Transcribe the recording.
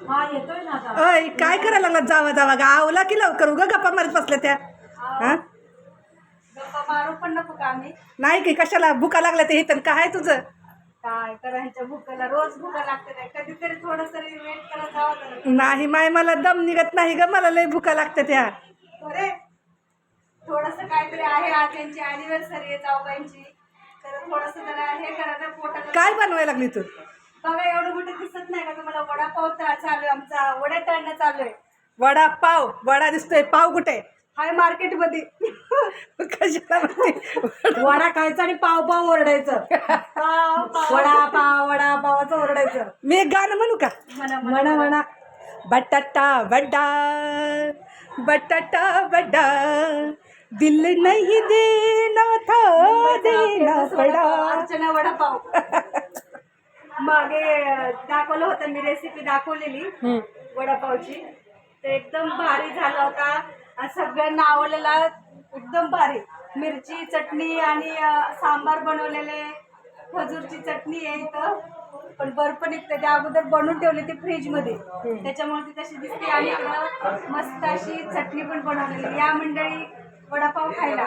हा येतोय ना आता. अय काय करायला लागला जावा जावा गा आवला की लवकर उगा गप्पा मारत बसल्या त्या हा गप्पा मारू पण नको का आम्ही? नाही की कशाला भुका लागल्या ते इथं काय तुझं काय करायच्या भुकाला रोज भुका लागते कधीतरी थोडस वेट करत जावं तर. नाही माय मला दम निघत नाही ग मला लय भुका लागते त्या अरे थोडस काहीतरी आहे आज त्यांची अॅनिव्हर्सरी आहे जाऊबाईंची तर थोडस जरा हे करायचं पोटाला. काय बनवायला लागली तू बघा एवढं मोठं दिसत नाही का तुम्हाला? वडापाव चालू आहे आमचा. वडा तळणं चालू आहे. वडा पाव वडा दिसतोय पाव कुठे हाय मार्केट मध्ये. कशाला म्हणते? वडा खायचा आणि पाव पाव ओरडायचं. वडापावाचं ओरडायचं. मी एक गाणं म्हणू का म्हणा म्हणा. बटाटा वडा बटाटा वडा दिल नहीं देना था देना पड़ा. अर्चना वडापाव. मागे दाखवलं होतं मी रेसिपी दाखवलेली वडापावची. ते एकदम भारी झाला होता. सगळ्यांना आवडलेला. एकदम भारी. मिरची चटणी आणि सांबार बनवलेले. खजूरची चटणी आहे इथं. पण बर्फ निघते त्या अगोदर बनवून ठेवली ती फ्रीज मध्ये त्याच्यामुळे ती तशी दिसते. आणि इकडं मस्त अशी चटणी पण बनवलेली. या मंडळी वडापाव खायला.